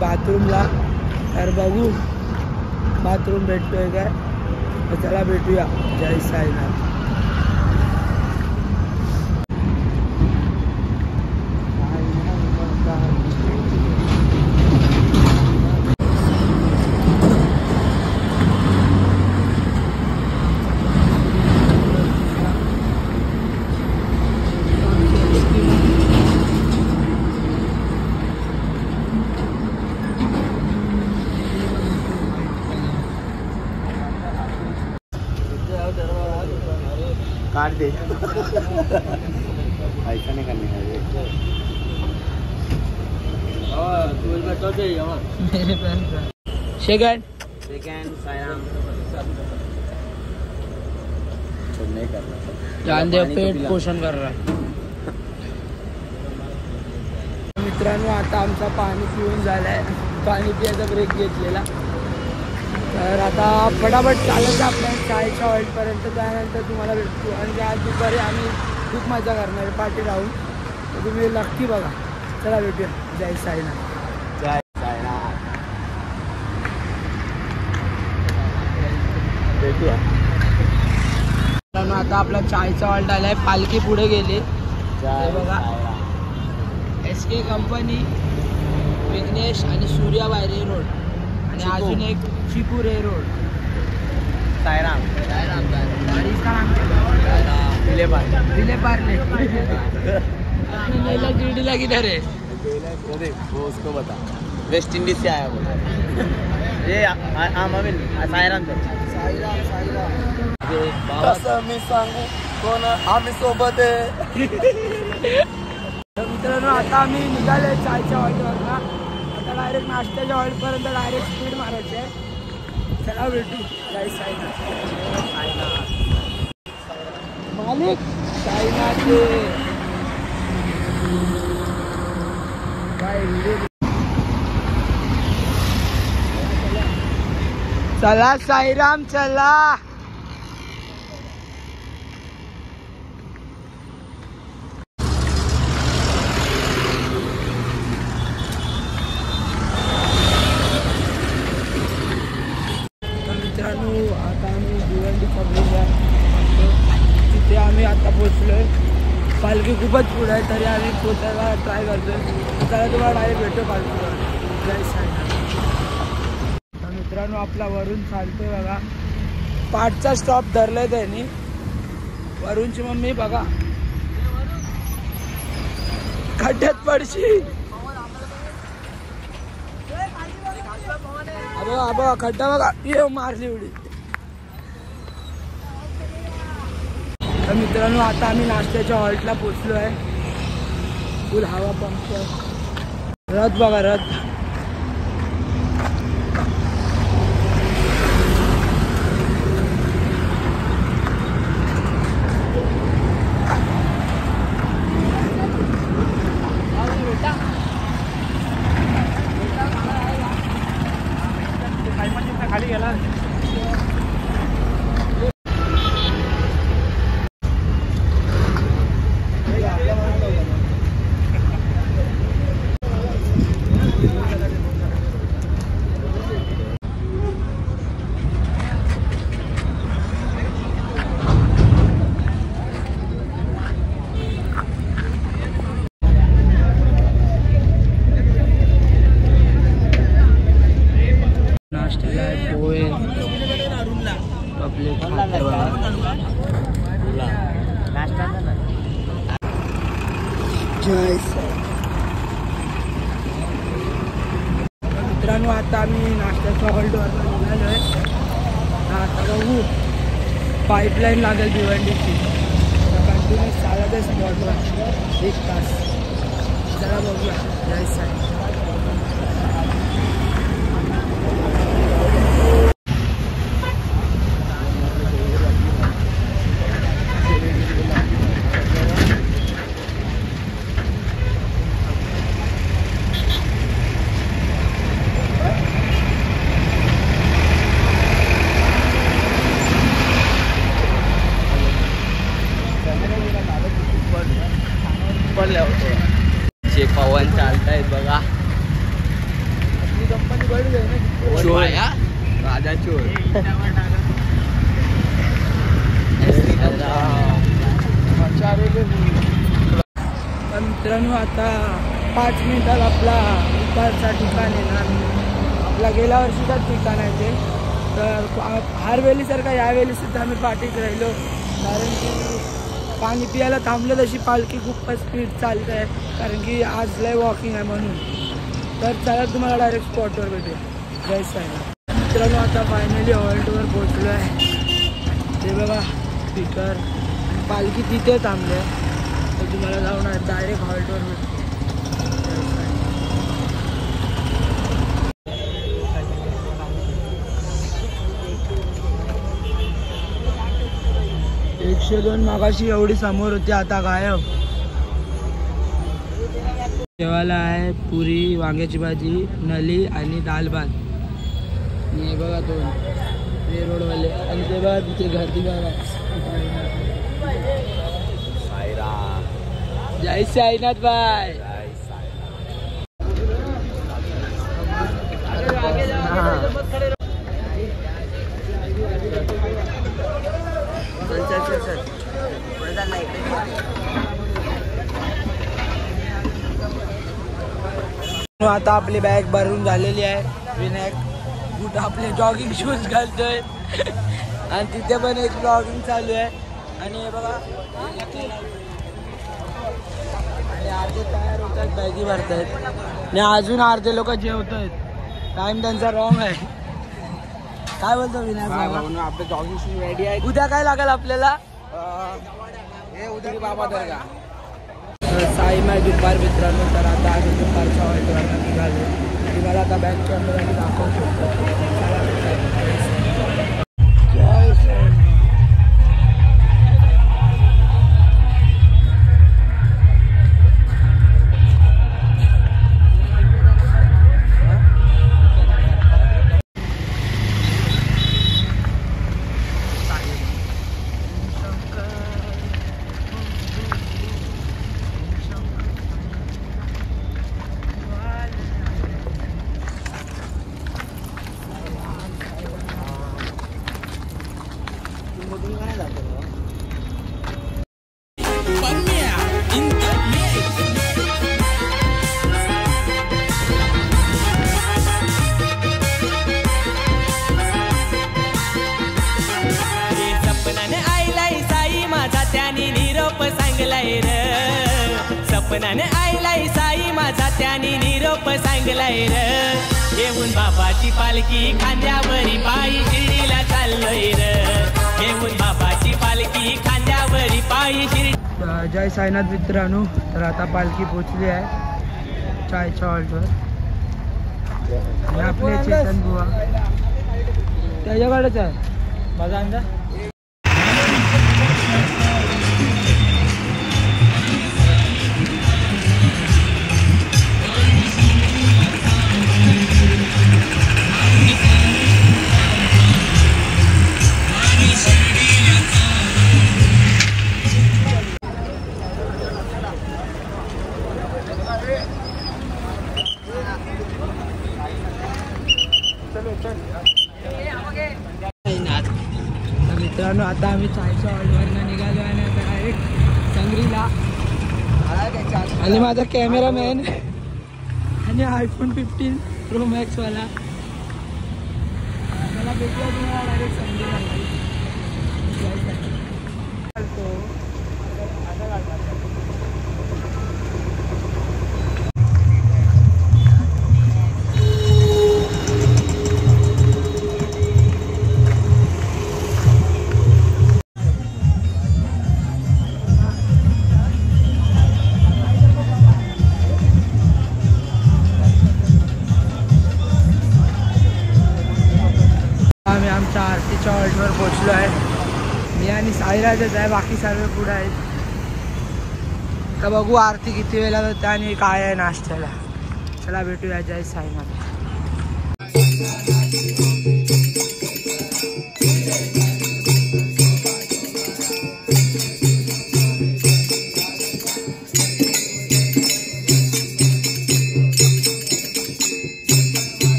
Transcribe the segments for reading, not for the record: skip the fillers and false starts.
बाथरूमला, तर बघू बाथरूम भेटतोय काय, तर चला भेटूया. जय साईनाथ. काट दे ऐसा नहीं करने का सेकंड साईराम नहीं करना, जानदेव पेट पोषण कर रहा है. मित्रांनो आता आमचा पाणी पिऊन झालाय, पाणी पियाचा ब्रेक घेतलेला, तर आता फटाफट चालत आपल्या चायच्या हॉल्टपर्यंत. त्यानंतर तुम्हाला भेटतो. आणि आज दुपारी आम्ही खूप मजा करणार आहे पार्टी राहून, तर तुम्ही नक्की बघा. चला भेटूया. जय साईनाथ. जय साईराम. भेटूया. आता आपला चायचा हॉल्ट आलाय, पालखी पुढे गेली. जय बघा SK कंपनी, विघ्नेश आणि सूर्या बायरे रोड, आणि अजून एक चिकुरे रोड. साईराम. गाड़ी का नाम दिले पार्ले. नैला गिरडीला किधर है? वो उसको बता, वेस्ट इंडीज से आया वो. ये साईराम. कसं मी सांगू कोण आम्ही सोबत आहे. मित्रांनो आता आम्ही निघाले चायच्या हॉल्टवरला. आता डायरेक्ट नाश्त्याच्या हॉल्टपर्यंत डायरेक्ट स्पीड मारायची आहे. चला भेटू. जय साईनाथ. मालिक साईनाथ चला साईराम चला. मित्रांनो आता आम्ही भिवंडी पब्लिकला, तिथे आम्ही आता पोचलोय. पालखी खूपच पुढे आहे, तरी आम्ही पोचायला ट्राय करतोय. त्याला तुम्हाला डायरेक्ट भेटतो पालखीवर. जय साईनाथ. तर मित्रांनो आपला वरून चालतोय बघा, पाठचा स्टॉप धरलाय त्यांनी. वरूनची मम्मी बघा खड्ड्यात पडशी. बघा खड्डा बघा, ये मारली उडी. तर मित्रांनो आता आम्ही नाश्त्याच्या हॉल्टला पोचलो आहे. फुल हवा पंप. रथ बघा रथ. खाली गेला. नाश्त्याला पोहे पब्लिक जय मित्रांनो आता आम्ही नाश्त्याच्या हॉल्टवर निघालो आहे. आता बघू पाईपलाईन लागेल भिवंडीची, कंटिन्यूस चालत आहे स्पॉटवर 1 तास. चला बघूया. जय साई. पवन चालतायत बघा. मित्रांनो आता 5 मिनिटात आपला दुपारचा ठिकाण येणार. आपला गेल्या वर्षीचाच ठिकाण आहे ते. तर हरवेळीसारखा यावेळी सुद्धा आम्ही पाठीत राहिलो, कारण की पाणी पियाला थांबलं तशी पालखी खूपच स्पीड चालत आहे, कारण की आज लय वॉकिंग आहे म्हणून. तर चला तुम्हाला डायरेक्ट स्पॉटवर भेटू. जय साईनाथ. मित्रांनो आता फायनली हॉल्टवर पोहोचलो आहे. ते बघा स्पीकर, पालखी तिथे थांबले. तर तुम्हाला जाऊन डायरेक्ट हॉल्टवर भेटू. 102 मागाशी एवढी समोर होती, आता गायब. जेवायला आहे पुरी, वांग्याची भाजी, नली आणि दाल भात. हे बघा तो ते रोडवाले, आणि ते बघा तिथे गर्दी बघा. जय साईनाथ बाय. आता आपली बॅग भरून झालेली आहे. विनायक बूट आपले जॉगिंग शूज घालतोय आणि तिथे पण एक ब्लॉगिंग चालू आहे. आणि हे बघा आणि अर्धे तयार होत आहेत, बॅगी भरतायत आणि अजून अर्धे लोक जेवत आहेत. टाइम त्यांचा रॉंग आहे. काय बोलतो विनायक? आपले जॉगिंग शूज रेडी आहे. उद्या काय लागेल आपल्याला? हे उद्या बाबा दर्गा. साई माय दुपार मित्रांनो. तर आता आम्ही दुपारच्या हॉल्टवर निघालो. तुम्हाला आता बॅक कॅमेरा दाखवू शकतो. सपनाने आईलाई साई माझा त्याने निरोप सांगलाय र. घेऊन बाबाची पालखी खांद्यावरी पायी शिर्डीला चाललोय र. घेऊन बाबाची पालखी खांद्यावरी पायी शिर्डी. जय साईनाथ मित्रांनो. तर आता पालखी पोचली आहे चायच्या हॉल्टवर. आणि आपले चेतन बुवा त्याच्याकडेच आहे माझा अंदाज. मित्रांनो आता आम्ही चायच्या हॉलवरनं निघालो आणि आता डायरेक्ट संग्रीला. आणि माझा कॅमेरामॅन आणि आयफोन 15 प्रो मॅक्स वाला मला भेटला. तुम्हाला डायरेक्ट संग्रीला आमच्या आरतीच्या हॉल्टवर पोहोचलो आहे. मी आणि साईराजच आहे, बाकी सर्व पुढे आहेत. तर बघू आरती किती वेळेला होते आणि काय आहे नाश्त्याला. चला भेटूया. जय साईनाथ.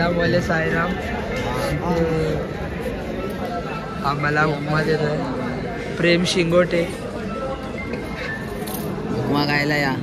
साईरामवाले साईराम इथे आम्हाला उपमा देत आहे. प्रेम शिंगोटे उपमा खायला या.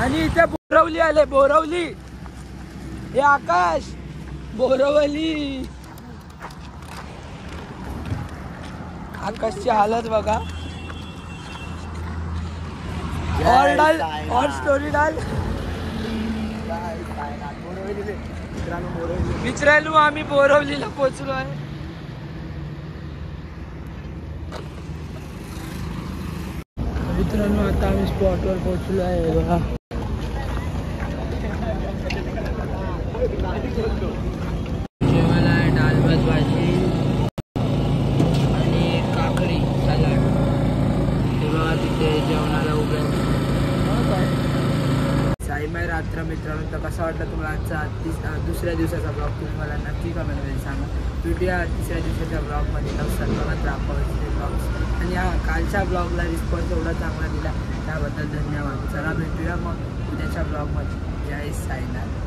आणि इथे बोरवली आले. बोरवली हे आकाश बोरवली. आकाशची हालत बघा. और डाल और स्टोरी डाल. मित्रांनो आम्ही बोरवलीला पोहोचलो आहे. मित्रांनो आता आम्ही स्पॉटवर पोहोचलो आहे बघा. जेवायला आहे डाळ भात भाजी आणि काकडी सलाड. हे बघा तिथे जेवणाला उभे साईमाई रात्र. मित्रांनो तर कसा वाटला तुम्हाला आजचा दुसऱ्या दिवसाचा ब्लॉग तुम्ही मला नक्की कमेंटमध्ये सांगा. भेटूया तिसऱ्या दिवसाच्या ब्लॉगमध्ये सर्वांना दाखवायचे ब्लॉग्स. आणि हा कालच्या ब्लॉगला रिस्पॉन्स एवढा चांगला दिला त्याबद्दल धन्यवाद. चला भेटूया मग उद्याच्या ब्लॉगमध्ये. जय साईनाथ.